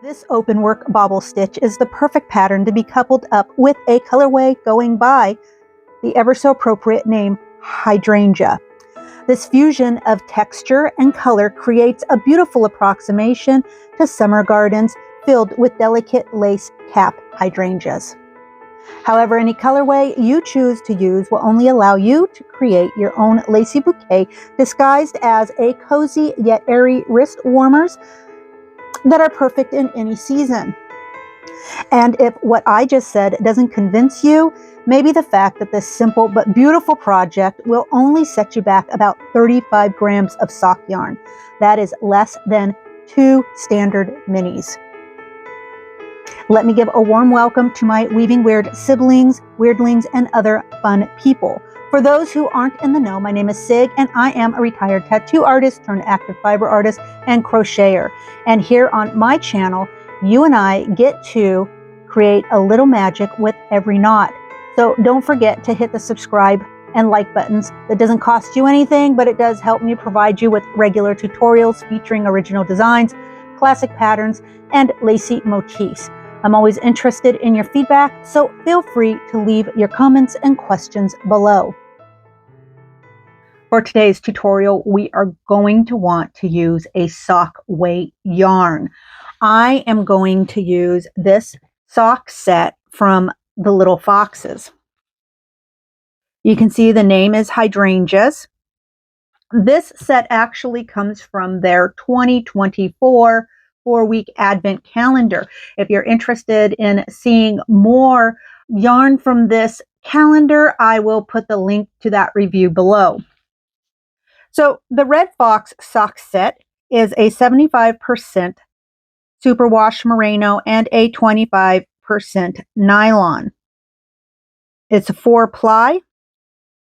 This open work bobble stitch is the perfect pattern to be coupled up with a colorway going by the ever so appropriate name Hydrangea. This fusion of texture and color creates a beautiful approximation to summer gardens filled with delicate lace cap hydrangeas. However, any colorway you choose to use will only allow you to create your own lacy bouquet disguised as a cozy yet airy wrist warmers that are perfect in any season. And if what I just said doesn't convince you, maybe the fact that this simple but beautiful project will only set you back about 35 grams of sock yarn. That is less than 2 standard minis. Let me give a warm welcome to my Weaving Wyrd siblings, weirdlings, and other fun people. For those who aren't in the know, my name is Sig, and I am a retired tattoo artist turned active fiber artist and crocheter. And here on my channel, you and I get to create a little magic with every knot. So don't forget to hit the subscribe and like buttons. That doesn't cost you anything, but it does help me provide you with regular tutorials featuring original designs, classic patterns, and lacy motifs. I'm always interested in your feedback, so feel free to leave your comments and questions below. For today's tutorial, we are going to want to use a sock weight yarn. I am going to use this sock set from the Little Foxes. You can see the name is Hydrangeas. This set actually comes from their 2024 4-week Advent calendar. If you're interested in seeing more yarn from this calendar, I will put the link to that review below. So the Red Fox sock set is a 75% superwash merino and a 25% nylon. It's a 4-ply.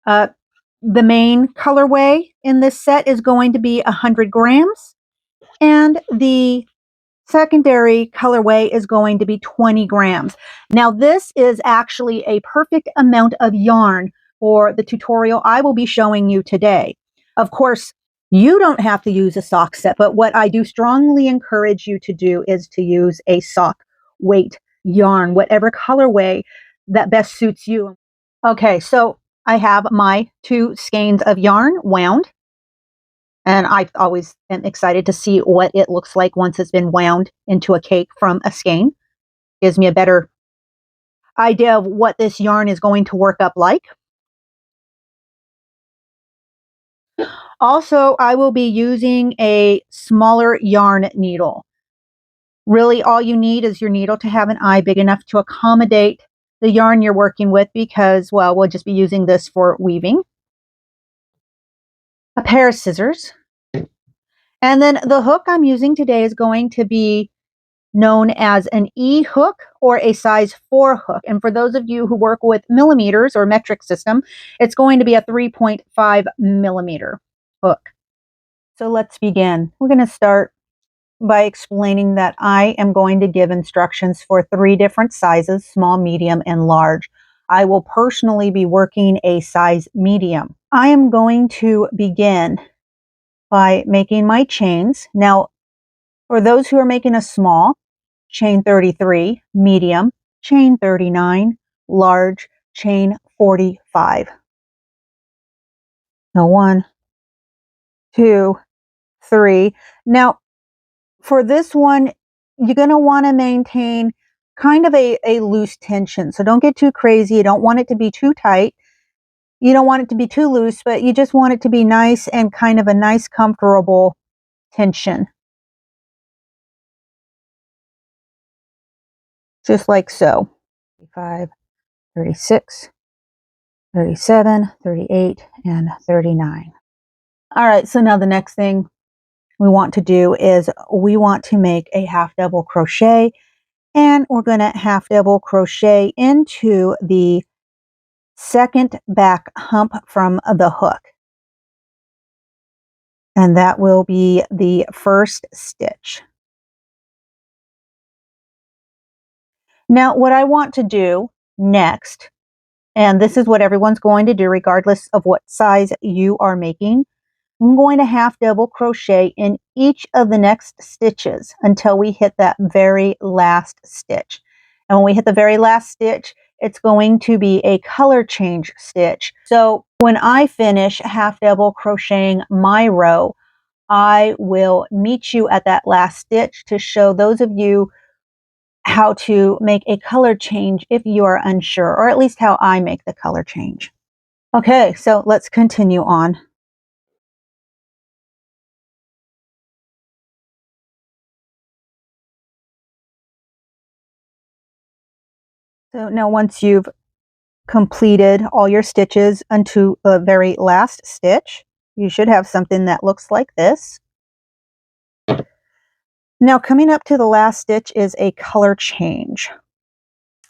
The main colorway in this set is going to be 100 grams, and the secondary colorway is going to be 20 grams. Now, this is actually a perfect amount of yarn for the tutorial I will be showing you today. Of course, you don't have to use a sock set, but what I do strongly encourage you to do is to use a sock weight yarn, whatever colorway that best suits you. Okay, so I have my 2 skeins of yarn wound. And I always am excited to see what it looks like once it's been wound into a cake from a skein. Gives me a better idea of what this yarn is going to work up like. Also, I will be using a smaller yarn needle. Really, all you need is your needle to have an eye big enough to accommodate the yarn you're working with because, well, we'll just be using this for weaving. A pair of scissors. And then the hook I'm using today is going to be known as an E hook or a size 4 hook. And for those of you who work with millimeters or metric system, it's going to be a 3.5 millimeter hook. So let's begin. We're going to start by explaining that I am going to give instructions for 3 different sizes, small, medium, and large. I will personally be working a size medium. I am going to begin by making my chains. Now, for those who are making a small, chain 33, medium, chain 39, large, chain 45. Now, 1, 2, 3. Now, for this one, you're going to want to maintain kind of a loose tension. So don't get too crazy. You don't want it to be too tight. You don't want it to be too loose, but you just want it to be nice and kind of a nice, comfortable tension. Just like so. 35, 36, 37, 38, and 39. All right, so now the next thing we want to do is we want to make a half double crochet, and we're going to half double crochet into the second back hump from the hook. And that will be the first stitch. Now, what I want to do next, and this is what everyone's going to do regardless of what size you are making, I'm going to half double crochet in each of the next stitches until we hit that very last stitch. And when we hit the very last stitch, it's going to be a color change stitch. So when I finish half double crocheting my row, I will meet you at that last stitch to show those of you how to make a color change if you are unsure, or at least how I make the color change. Okay, so let's continue on. So now once you've completed all your stitches unto the very last stitch, you should have something that looks like this. Now coming up to the last stitch is a color change.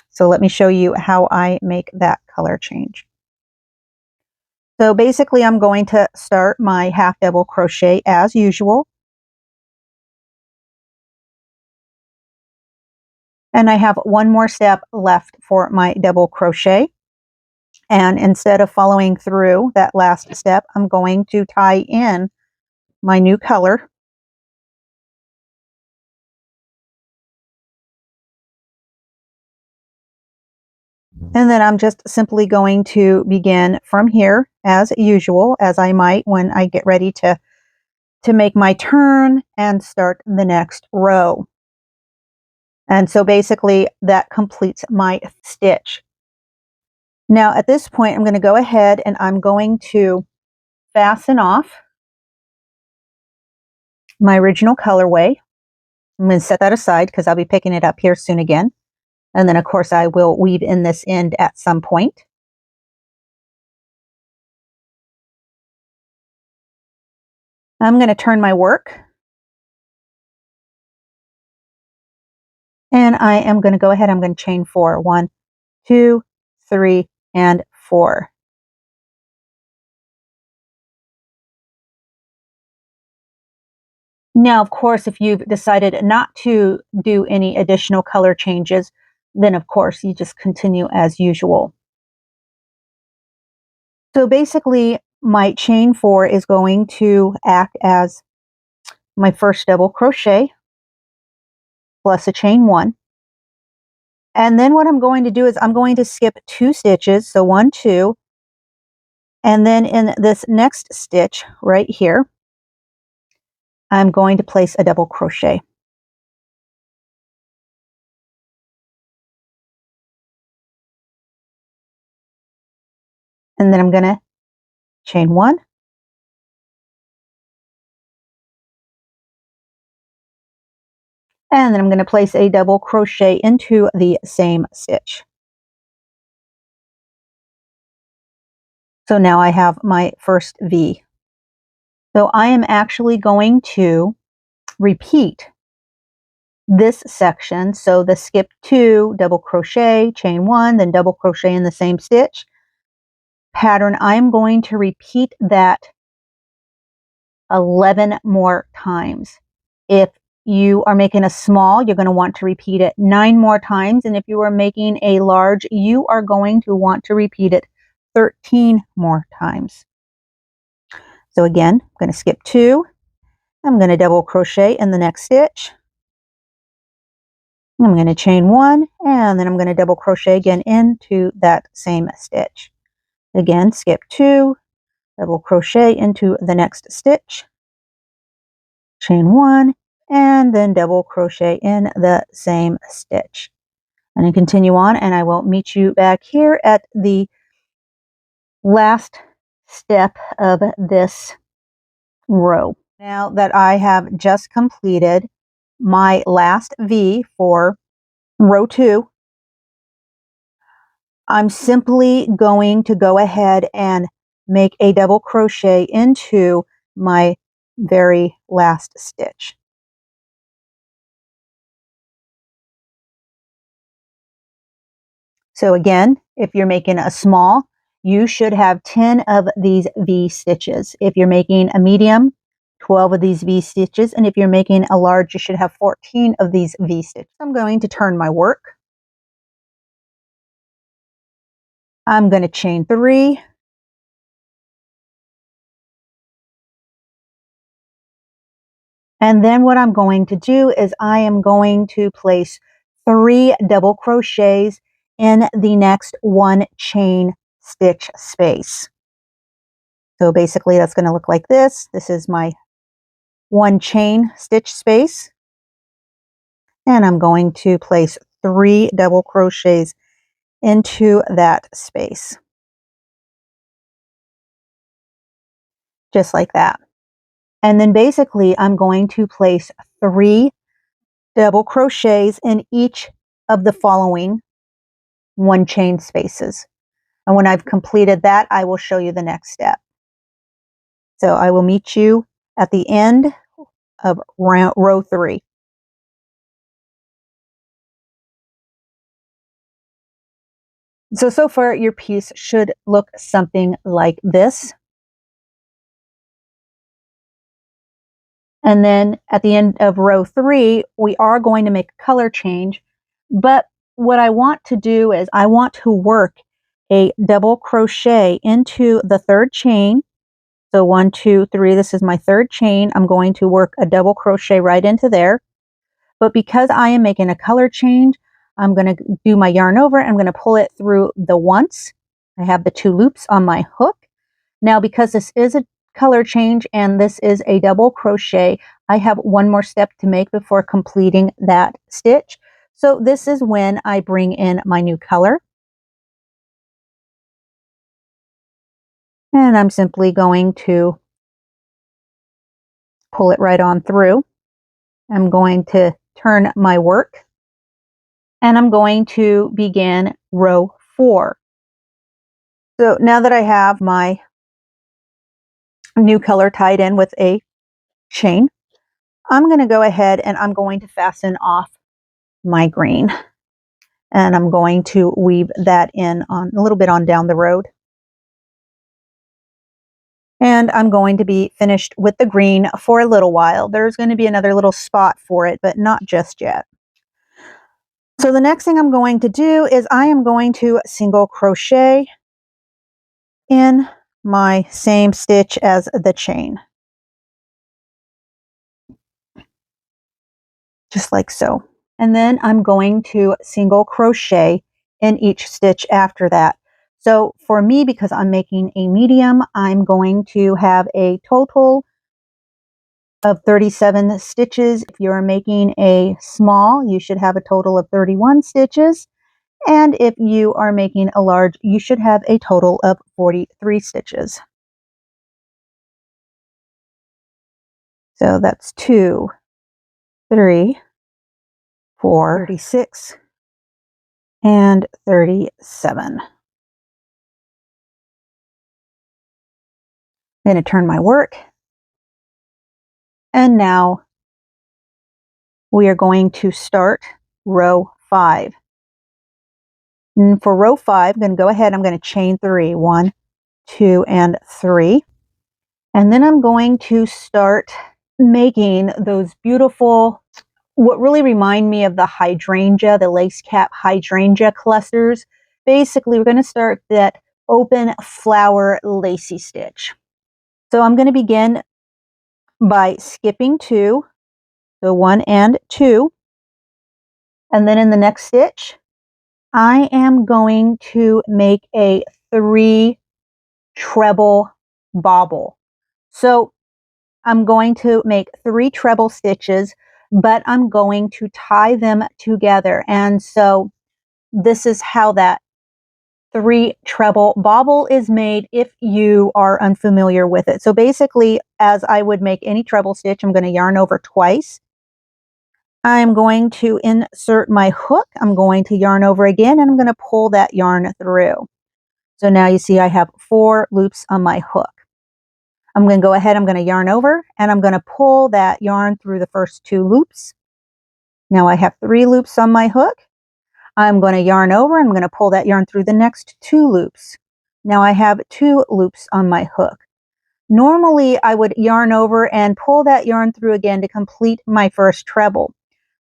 So let me show you how I make that color change. So basically I'm going to start my half double crochet as usual. And I have one more step left for my double crochet. And instead of following through that last step, I'm going to tie in my new color. And then I'm just simply going to begin from here as usual, as I might when I get ready to make my turn and start the next row. And so basically that completes my stitch. Now at this point, I'm going to go ahead and I'm going to fasten off my original colorway. I'm going to set that aside because I'll be picking it up here soon again. And then of course I will weave in this end at some point. I'm going to turn my work. And I am going to go ahead, I'm going to chain 4. 1, 2, 3, and 4. Now, of course, if you've decided not to do any additional color changes, then of course you just continue as usual. So basically, my chain 4 is going to act as my first double crochet plus a chain 1. And then what I'm going to do is I'm going to skip 2 stitches, so 1, 2, and then in this next stitch right here, I'm going to place a double crochet. And then I'm going to chain 1, and then I'm going to place a double crochet into the same stitch. So now I have my first V. So I am actually going to repeat this section. So the skip 2, double crochet, chain 1, then double crochet in the same stitch pattern. I'm going to repeat that 11 more times. If you are making a small, you're going to want to repeat it 9 more times. And if you are making a large, you are going to want to repeat it 13 more times. So again, I'm going to skip 2. I'm going to double crochet in the next stitch. I'm going to chain 1, and then I'm going to double crochet again into that same stitch. Again, skip 2, double crochet into the next stitch, chain 1, and then double crochet in the same stitch. And then continue on, and I will meet you back here at the last step of this row. Now that I have just completed my last V for row 2, I'm simply going to go ahead and make a double crochet into my very last stitch. So again, if you're making a small, you should have 10 of these V stitches. If you're making a medium, 12 of these V stitches. And if you're making a large, you should have 14 of these V stitches. I'm going to turn my work. I'm going to chain 3. And then what I'm going to do is I am going to place 3 double crochets in the next 1 chain stitch space. So basically that's going to look like this. This is my 1 chain stitch space. And I'm going to place 3 double crochets into that space. Just like that. And then basically I'm going to place 3 double crochets in each of the following 1 chain spaces. And when I've completed that, I will show you the next step. So I will meet you at the end of row 3. So far your piece should look something like this. And then at the end of row 3, we are going to make a color change. But what I want to do is I want to work a double crochet into the 3rd chain. So 1, 2, 3, this is my 3rd chain. I'm going to work a double crochet right into there. But because I am making a color change, I'm going to do my yarn over. I'm going to pull it through the once. I have the 2 loops on my hook. Now, because this is a color change and this is a double crochet, I have 1 more step to make before completing that stitch. So this is when I bring in my new color. And I'm simply going to pull it right on through. I'm going to turn my work and I'm going to begin row 4. So now that I have my new color tied in with a chain, I'm going to go ahead and I'm going to fasten off my green. And I'm going to weave that in on a little bit on down the road. And I'm going to be finished with the green for a little while. There's going to be another little spot for it, but not just yet. So the next thing I'm going to do is I am going to single crochet in my same stitch as the chain. Just like so. And then I'm going to single crochet in each stitch after that. So for me, because I'm making a medium, I'm going to have a total of 37 stitches. If you're making a small, you should have a total of 31 stitches. And if you are making a large, you should have a total of 43 stitches. So that's 2, 3, 4, 36, and 37. I'm going to turn my work. And now we are going to start row 5. And for row 5, I'm going to go ahead, I'm going to chain 3, 1, 2, and 3. And then I'm going to start making those beautiful, what really remind me of the hydrangea, the lace cap hydrangea clusters. Basically, we're going to start that open flower lacy stitch. So I'm going to begin by skipping 2, so 1 and 2. And then in the next stitch, I am going to make a 3 treble bobble. So I'm going to make 3 treble stitches, but I'm going to tie them together. And so this is how that 3 treble bobble is made if you are unfamiliar with it. So basically, as I would make any treble stitch, I'm going to yarn over twice. I'm going to insert my hook. I'm going to yarn over again, and I'm going to pull that yarn through. So now you see I have 4 loops on my hook. I'm going to go ahead, I'm going to yarn over, and I'm going to pull that yarn through the first 2 loops. Now I have 3 loops on my hook. I'm going to yarn over, I'm going to pull that yarn through the next 2 loops. Now I have 2 loops on my hook. Normally I would yarn over and pull that yarn through again to complete my first treble.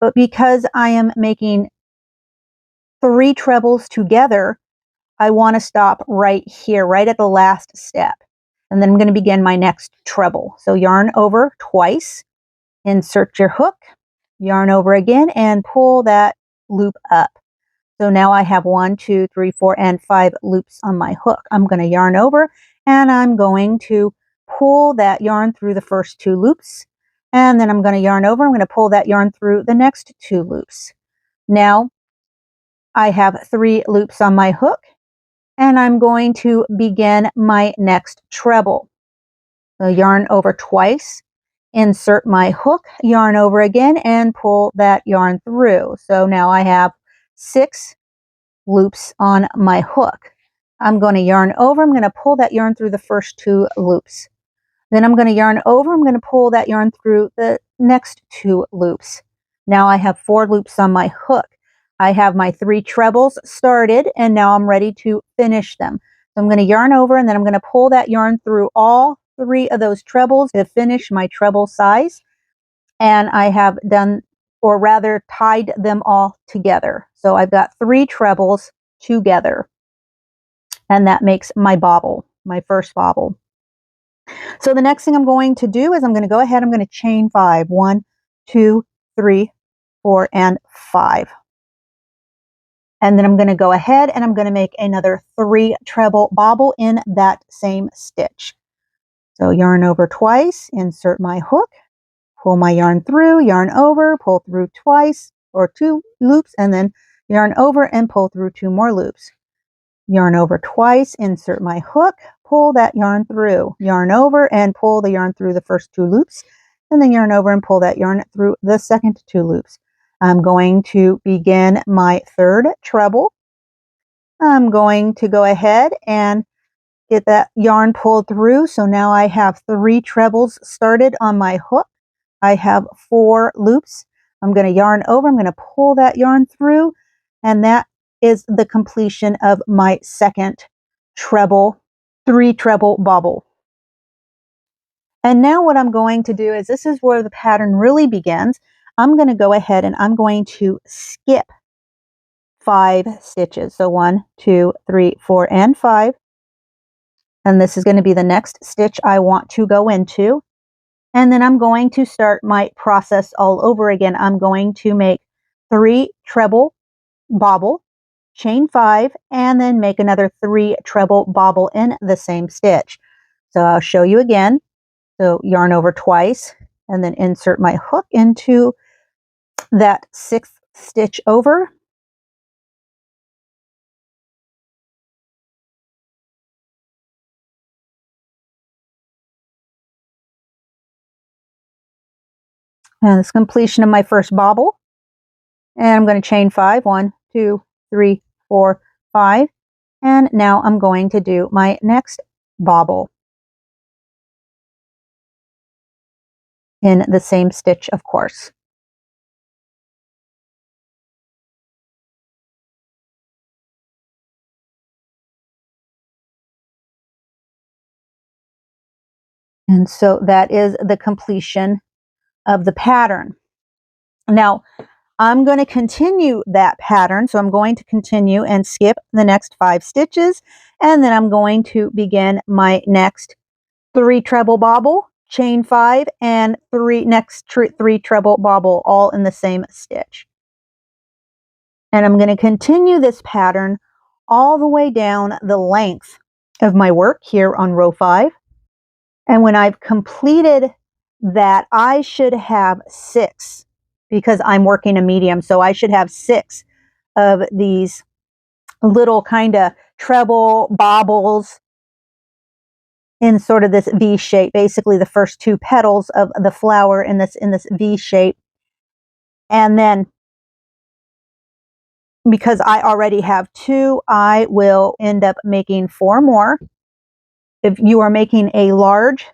But because I am making 3 trebles together, I want to stop right here, right at the last step. And then I'm going to begin my next treble. So yarn over twice. insert your hook, yarn over again, and pull that loop up. So now I have 1, 2, 3, 4, and 5 loops on my hook. I'm going to yarn over, and I'm going to pull that yarn through the first 2 loops, and then I'm going to yarn over. I'm going to pull that yarn through the next 2 loops. Now I have 3 loops on my hook, and I'm going to begin my next treble. So yarn over twice, insert my hook, yarn over again, and pull that yarn through. So now I have 6 loops on my hook. I'm going to yarn over. I'm going to pull that yarn through the first 2 loops. Then I'm going to yarn over. I'm going to pull that yarn through the next 2 loops. Now I have 4 loops on my hook. I have my 3 trebles started, and now I'm ready to finish them. So I'm going to yarn over, and then I'm going to pull that yarn through all 3 of those trebles to finish my treble size. And I have done, or rather tied them all together. So I've got 3 trebles together, and that makes my bobble, my first bobble. So the next thing I'm going to do is I'm going to go ahead, I'm going to chain 5. 1, 2, 3, 4, and 5. And then I'm going to go ahead and I'm going to make another 3 treble bobble in that same stitch. So yarn over twice, insert my hook, pull my yarn through, yarn over, pull through twice or 2 loops, and then yarn over and pull through 2 more loops. Yarn over twice, insert my hook, pull that yarn through, yarn over and pull the yarn through the first 2 loops, and then yarn over and pull that yarn through the second 2 loops. I'm going to begin my 3rd treble. I'm going to go ahead and get that yarn pulled through. So now I have 3 trebles started on my hook. I have 4 loops. I'm going to yarn over. I'm going to pull that yarn through, and that is the completion of my second treble, 3 treble bobble. And now what I'm going to do is, this is where the pattern really begins. I'm going to go ahead and I'm going to skip 5 stitches. So 1, 2, 3, 4, and 5. And this is going to be the next stitch I want to go into. And then I'm going to start my process all over again. I'm going to make 3 treble bobble, chain 5, and then make another 3 treble bobble in the same stitch. So I'll show you again. So yarn over twice, and then insert my hook into that 6th stitch over. And it's completion of my first bobble. And I'm going to chain 5, 1, 2, 3, 4, 5. And now I'm going to do my next bobble in the same stitch, of course. And so that is the completion of the pattern. Now, I'm going to continue that pattern. So I'm going to continue and skip the next 5 stitches. And then I'm going to begin my next 3 treble bobble, chain 5, and 3 treble bobble, all in the same stitch. And I'm going to continue this pattern all the way down the length of my work here on row 5. And when I've completed that, I should have 6, because I'm working a medium. So I should have 6 of these little kind of treble bobbles in sort of this V shape, basically the first 2 petals of the flower in this V shape. And then because I already have 2, I will end up making 4 more. If you are making a large,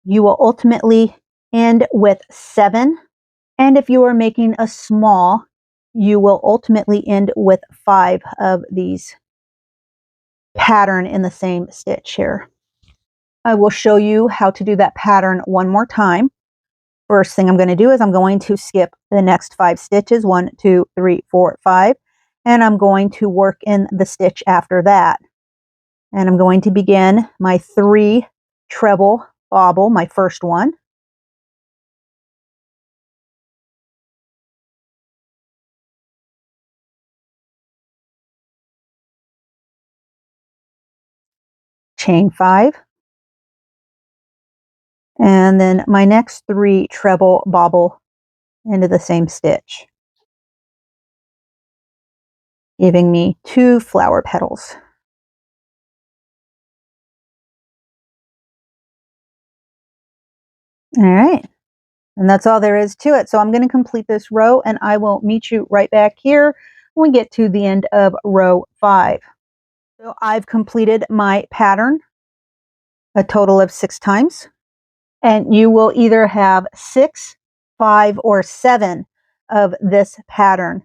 you will ultimately end with 7. And if you are making a small, you will ultimately end with 5 of these pattern in the same stitch here. I will show you how to do that pattern one more time. First thing I'm going to do is I'm going to skip the next 5 stitches, 1, 2, 3, 4, 5, and I'm going to work in the stitch after that. And I'm going to begin my 3 treble bobble, my first one. chain 5, and then my next 3 treble bobble into the same stitch, giving me 2 flower petals. All right, and that's all there is to it. So I'm going to complete this row, and I will meet you right back here when we get to the end of row 5. So I've completed my pattern a total of 6 times, and you will either have 6, 5, or 7 of this pattern,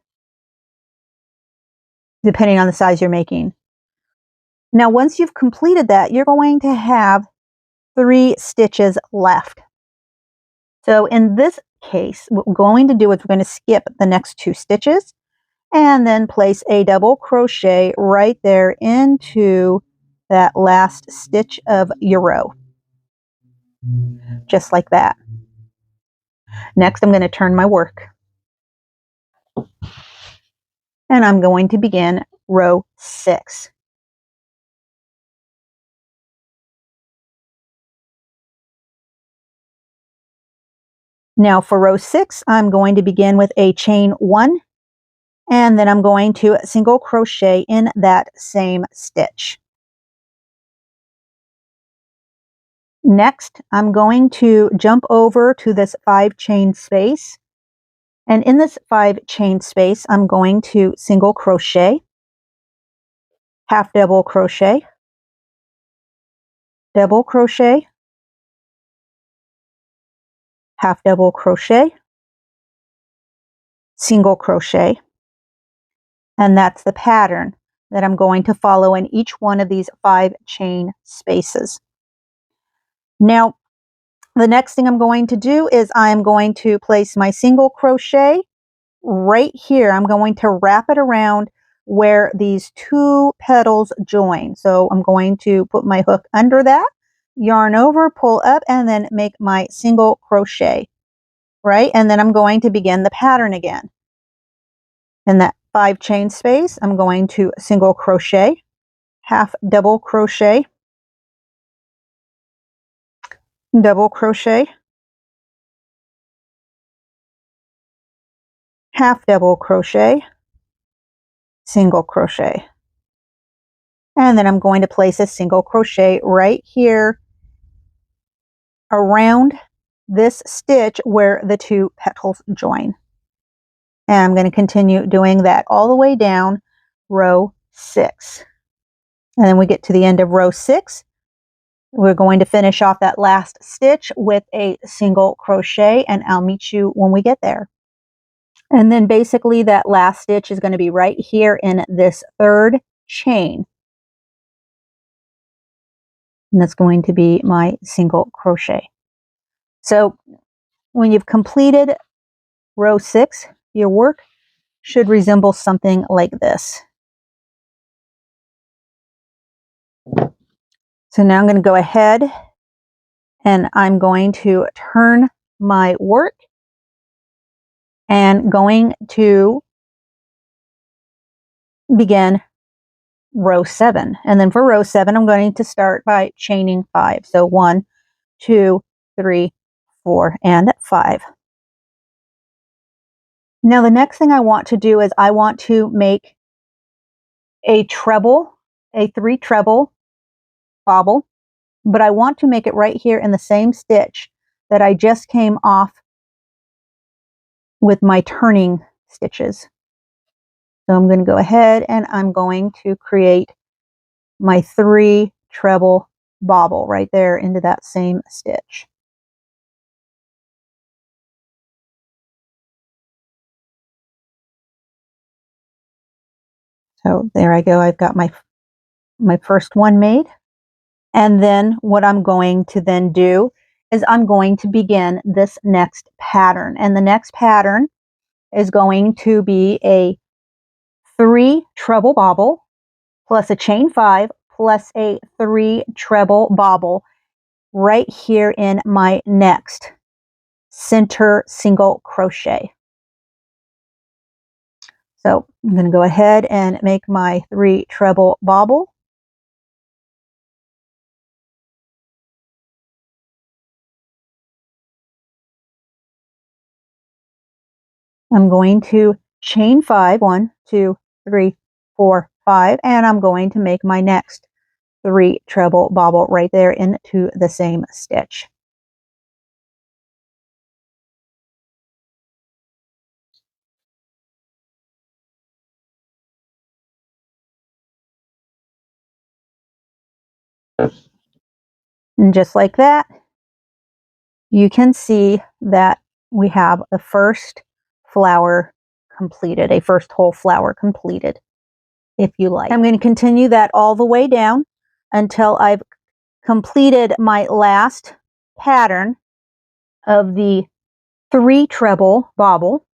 depending on the size you're making. Now, once you've completed that, you're going to have 3 stitches left. So in this case, what we're going to do is we're going to skip the next 2 stitches and then place a double crochet right there into that last stitch of your row, just like that. Next, I'm going to turn my work, and I'm going to begin row 6. Now for row 6, I'm going to begin with a chain 1, and then I'm going to single crochet in that same stitch. Next, I'm going to jump over to this 5 chain space, and in this 5 chain space, I'm going to single crochet, half double crochet, double crochet, half double crochet, single crochet, and that's the pattern that I'm going to follow in each one of these 5 chain spaces. Now, the next thing I'm going to do is I'm going to place my single crochet right here. I'm going to wrap it around where these 2 petals join. So I'm going to put my hook under that, yarn over, pull up, and then make my single crochet, right? And then I'm going to begin the pattern again. In that 5 chain space, I'm going to single crochet, half double crochet, double crochet, half double crochet, single crochet. And then I'm going to place a single crochet right here around this stitch where the 2 petals join. And I'm going to continue doing that all the way down row 6. And then we get to the end of row 6. We're going to finish off that last stitch with a single crochet, and I'll meet you when we get there. And then basically that last stitch is going to be right here in this 3rd chain. And that's going to be my single crochet. So when you've completed row 6, your work should resemble something like this. So now I'm going to go ahead and I'm going to turn my work and going to begin row 7. And then for row 7, I'm going to start by chaining 5. So 1, 2, 3, 4, and 5. Now the next thing I want to do is I want to make a treble, a 3 treble bobble, but I want to make it right here in the same stitch that I just came off with my turning stitches. So I'm going to go ahead and I'm going to create my 3 treble bobble right there into that same stitch. So there I go. I've got my first one made. And then what I'm going to then do is I'm going to begin this next pattern. And the next pattern is going to be a 3 treble bobble plus a chain 5 plus a 3 treble bobble right here in my next center single crochet. So I'm going to go ahead and make my 3 treble bobble. I'm going to chain 5, 1, 2, 3, 4, 5, and I'm going to make my next 3 treble bobble right there into the same stitch. And just like that, you can see that we have the first flower completed, a first whole flower completed, if you like. I'm going to continue that all the way down until I've completed my last pattern of the 3 treble bobble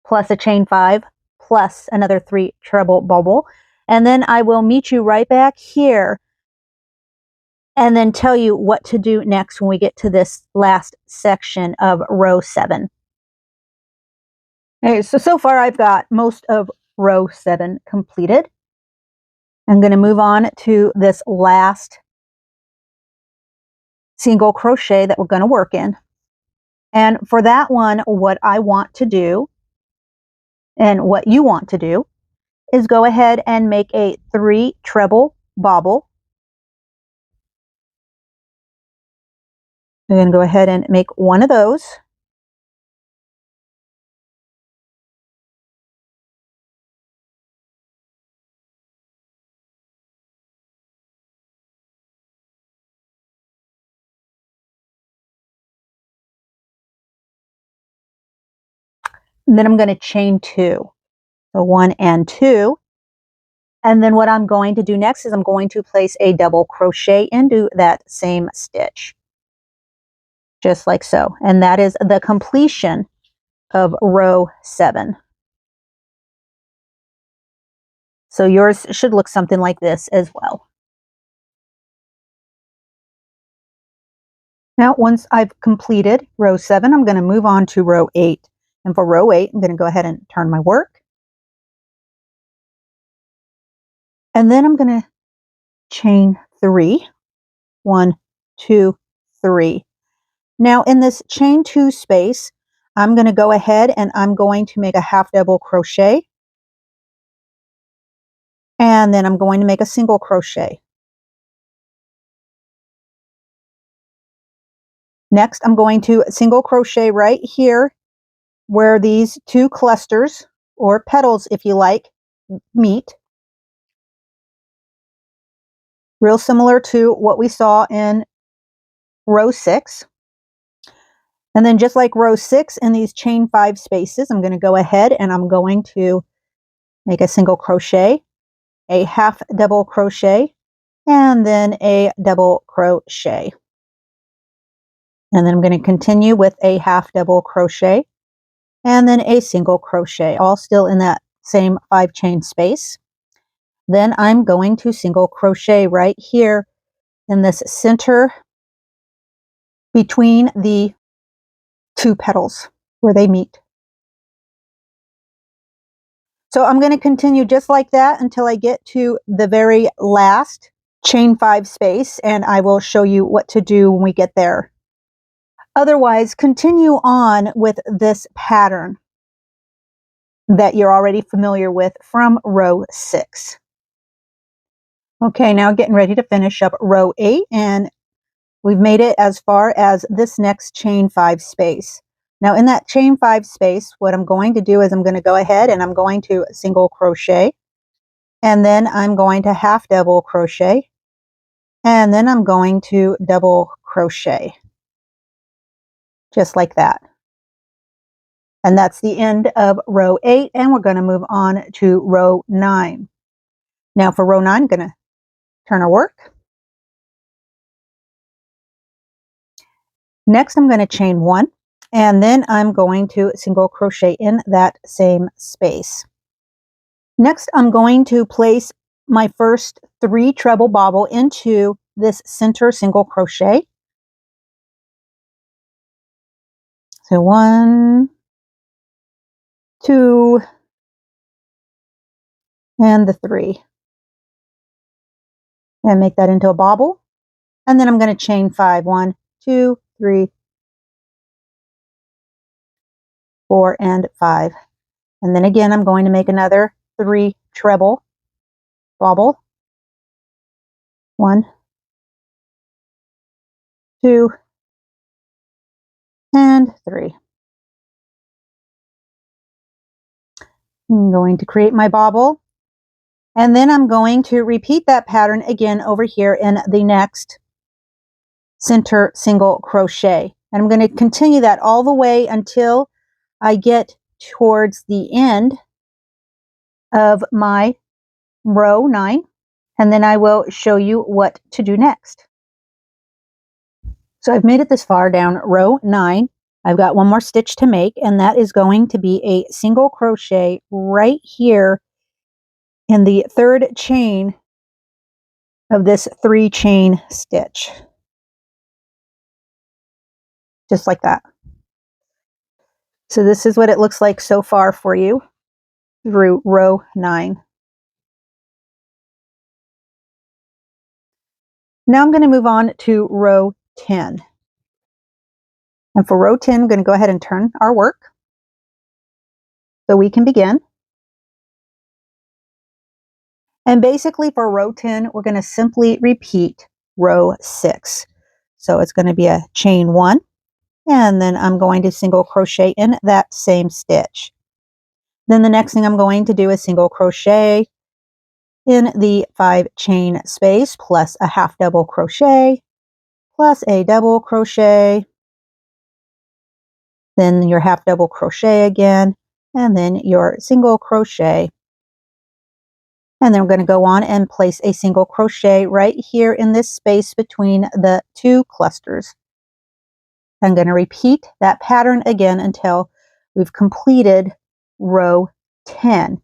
plus a chain 5 plus another 3 treble bobble, and then I will meet you right back here and then tell you what to do next when we get to this last section of row 7. Okay, so far I've got most of row 7 completed. I'm going to move on to this last single crochet that we're going to work in. And for that one, what I want to do and what you want to do is go ahead and make a 3 treble bobble. I'm going to go ahead and make one of those. And then I'm going to chain 2. So 1 and 2. And then what I'm going to do next is I'm going to place a double crochet into that same stitch. Just like so. And that is the completion of row 7. So yours should look something like this as well. Now, once I've completed row 7, I'm going to move on to row 8. And for row 8, I'm going to go ahead and turn my work. And then I'm going to chain 3. 1, 2, 3. Now in this chain 2 space, I'm going to go ahead and I'm going to make a half double crochet. And then I'm going to make a single crochet. Next, I'm going to single crochet right here where these 2 clusters, or petals if you like, meet. Real similar to what we saw in row 6. And then just like row 6 in these chain 5 spaces, I'm going to go ahead and I'm going to make a single crochet, a half double crochet, and then a double crochet. And then I'm going to continue with a half double crochet and then a single crochet, all still in that same 5 chain space. Then I'm going to single crochet right here in this center between the 2 petals where they meet. So I'm going to continue just like that until I get to the very last chain 5 space, and I will show you what to do when we get there. Otherwise, continue on with this pattern that you're already familiar with from row 6. Okay, now getting ready to finish up row 8, and we've made it as far as this next chain 5 space. Now in that chain 5 space, what I'm going to do is I'm going to go ahead and I'm going to single crochet, and then I'm going to half double crochet, and then I'm going to double crochet. Just like that. And that's the end of row 8, and we're going to move on to row 9. Now for row 9, I'm going to turn our work. Next, I'm going to chain 1, and then I'm going to single crochet in that same space. Next, I'm going to place my first 3 treble bobble into this center single crochet. So 1, 2, and the 3. And make that into a bobble. And then I'm going to chain 5. 1, 2, 3, 4, and 5. And then again, I'm going to make another 3 treble bobble. 1, 2, and 3. I'm going to create my bobble, and then I'm going to repeat that pattern again over here in the next center single crochet. And I'm going to continue that all the way until I get towards the end of my row 9, and then I will show you what to do next. So I've made it this far down row 9. I've got one more stitch to make, and that is going to be a single crochet right here in the 3rd chain of this 3 chain stitch. Just like that. So this is what it looks like so far for you through row 9. Now I'm going to move on to row 10. And for row 10, I'm going to go ahead and turn our work so we can begin. And basically for row 10, we're going to simply repeat row 6. So it's going to be a chain 1, and then I'm going to single crochet in that same stitch. Then the next thing I'm going to do is single crochet in the 5 chain space plus a half double crochet plus a double crochet, then your half double crochet again, and then your single crochet. And then we're going to go on and place a single crochet right here in this space between the 2 clusters. I'm going to repeat that pattern again until we've completed row 10.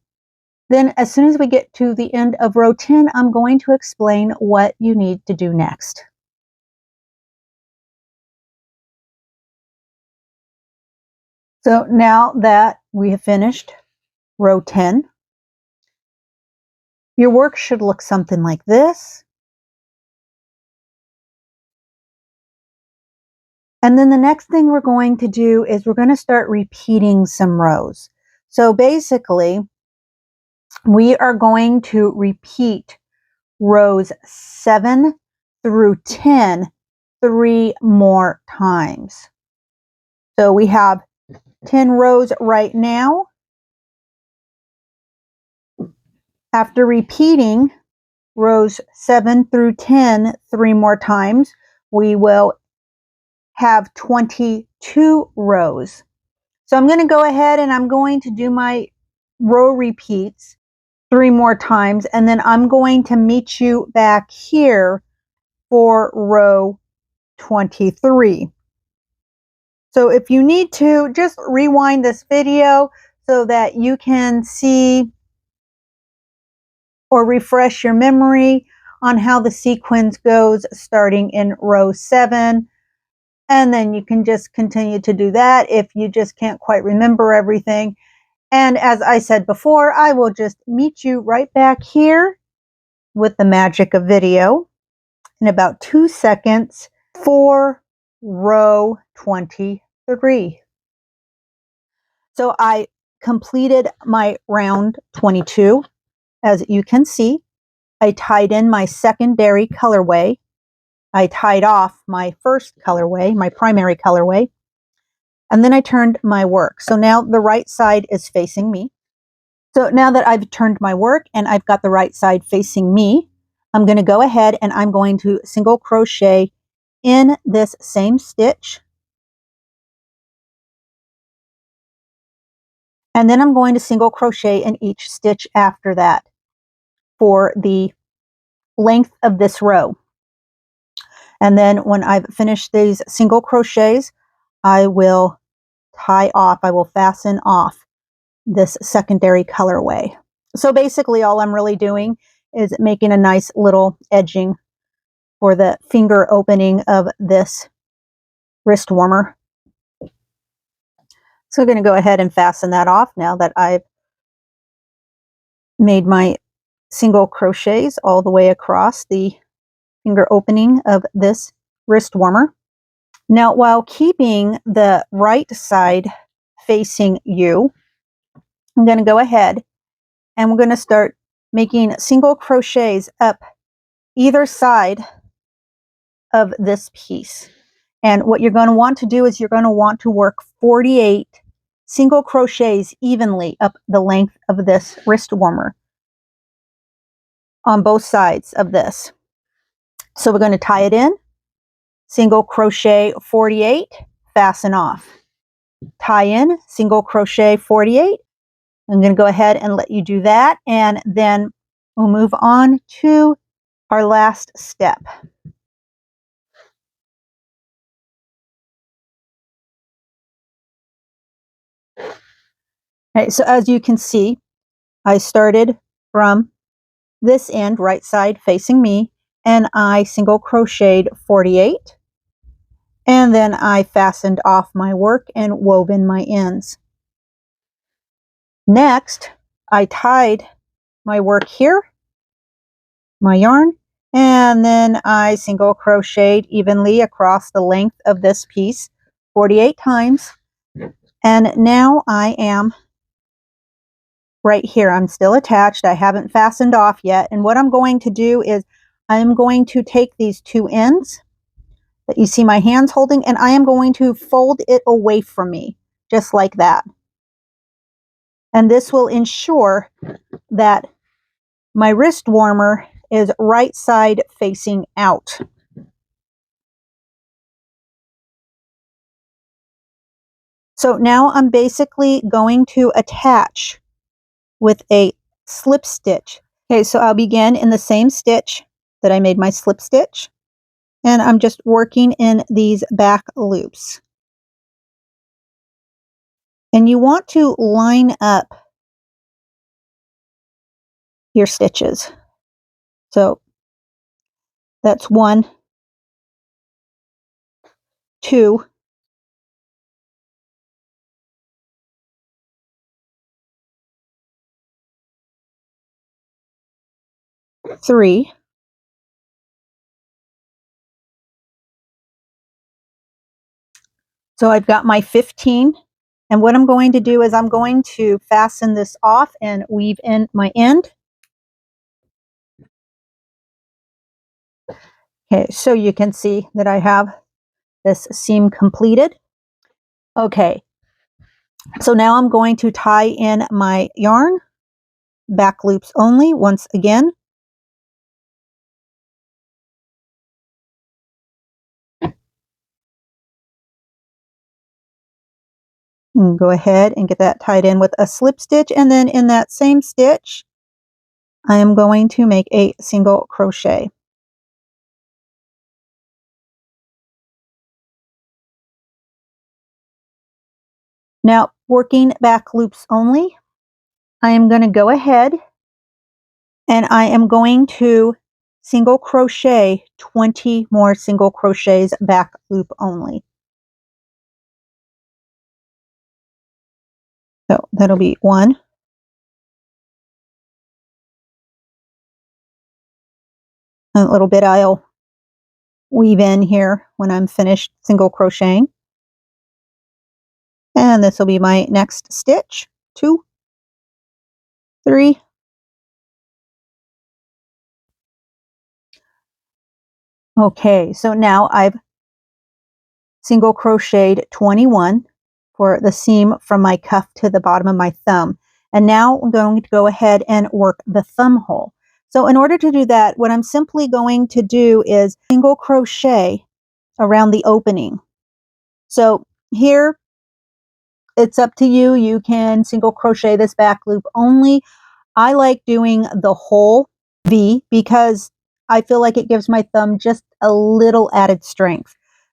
Then as soon as we get to the end of row 10, I'm going to explain what you need to do next. So now that we have finished row 10, your work should look something like this. And then the next thing we're going to do is we're going to start repeating some rows. So basically, we are going to repeat rows 7 through 10 3 more times. So we have 10 rows right now. After repeating rows 7 through 10 3 more times, we will have 22 rows. So I'm going to go ahead and I'm going to do my row repeats 3 more times, and then I'm going to meet you back here for row 23. So if you need to, just rewind this video so that you can see or refresh your memory on how the sequence goes starting in row 7. And then you can just continue to do that if you just can't quite remember everything. And as I said before, I will just meet you right back here with the magic of video in about 2 seconds for row 23. So I completed my round 22. As you can see, I tied in my secondary colorway. I tied off my first colorway, my primary colorway, and then I turned my work. So now the right side is facing me. So now that I've turned my work and I've got the right side facing me, I'm going to go ahead and I'm going to single crochet in this same stitch. And then I'm going to single crochet in each stitch after that for the length of this row. And then when I've finished these single crochets, I will tie off, I will fasten off this secondary colorway. So basically all I'm really doing is making a nice little edging for the finger opening of this wrist warmer. So I'm going to go ahead and fasten that off now that I've made my single crochets all the way across the finger opening of this wrist warmer. Now, while keeping the right side facing you, I'm going to go ahead and we're going to start making single crochets up either side of this piece. And what you're going to want to do is you're going to want to work 48 single crochets evenly up the length of this wrist warmer on both sides of this. So we're going to tie it in, single crochet 48, fasten off. Tie in, single crochet 48. I'm going to go ahead and let you do that, and then we'll move on to our last step. Okay, so as you can see, I started from this end, right side facing me, and I single crocheted 48, and then I fastened off my work and wove in my ends. Next, I tied my work here, my yarn, and then I single crocheted evenly across the length of this piece 48 times. And now I am right here. I'm still attached. I haven't fastened off yet. And what I'm going to do is I'm going to take these two ends that you see my hands holding, and I am going to fold it away from me, just like that. And this will ensure that my wrist warmer is right side facing out. So now I'm basically going to attach with a slip stitch. Okay, so I'll begin in the same stitch that I made my slip stitch, and I'm just working in these back loops. And you want to line up your stitches. So that's 1, 2, 3, 'So I've got my 15, and what I'm going to do is I'm going to fasten this off and weave in my end. Okay, so you can see that I have this seam completed. Okay, so now I'm going to tie in my yarn, back loops only, once again. And go ahead and get that tied in with a slip stitch, and then in that same stitch I am going to make a single crochet. Now, working back loops only, I am going to go ahead and I am going to single crochet 20 more single crochets back loop only. So that'll be 1, a little bit I'll weave in here when I'm finished single crocheting. And this will be my next stitch, 2, 3, okay, so now I've single crocheted 21 for the seam from my cuff to the bottom of my thumb. And now I'm going to go ahead and work the thumb hole. So in order to do that, what I'm simply going to do is single crochet around the opening. So here, it's up to you. You can single crochet this back loop only. I like doing the whole V because I feel like it gives my thumb just a little added strength.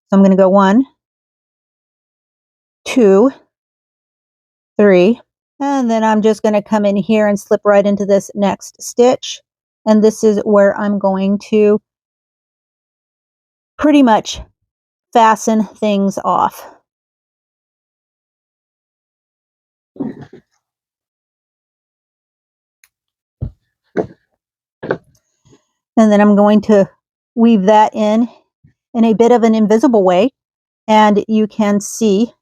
So I'm going to go 1, 2, 3, and then I'm just going to come in here and slip right into this next stitch. And this is where I'm going to pretty much fasten things off. And then I'm going to weave that in a bit of an invisible way. And you can see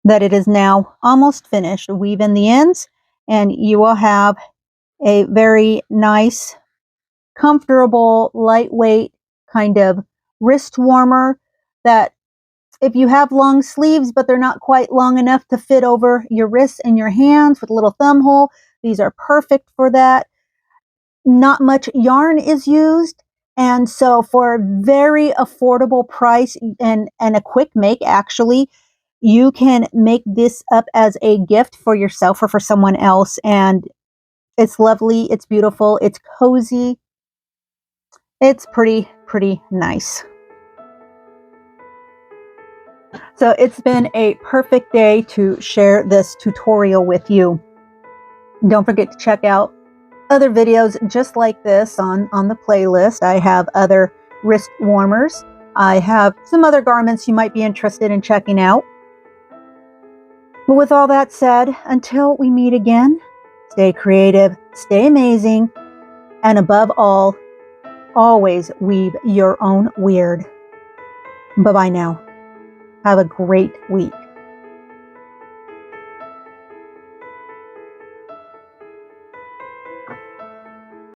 that it is now almost finished. Weave in the ends and you will have a very nice, comfortable, lightweight kind of wrist warmer that if you have long sleeves but they're not quite long enough to fit over your wrists and your hands with a little thumb hole, these are perfect for that. Not much yarn is used, and so for a very affordable price and a quick make, actually, you can make this up as a gift for yourself or for someone else, and it's lovely, it's beautiful, it's cozy, it's pretty nice. So it's been a perfect day to share this tutorial with you. Don't forget to check out other videos just like this on the playlist. I have other wrist warmers. I have some other garments you might be interested in checking out. But with all that said, until we meet again, stay creative, stay amazing, and above all, always weave your own Wyrd. Bye-bye now. Have a great week.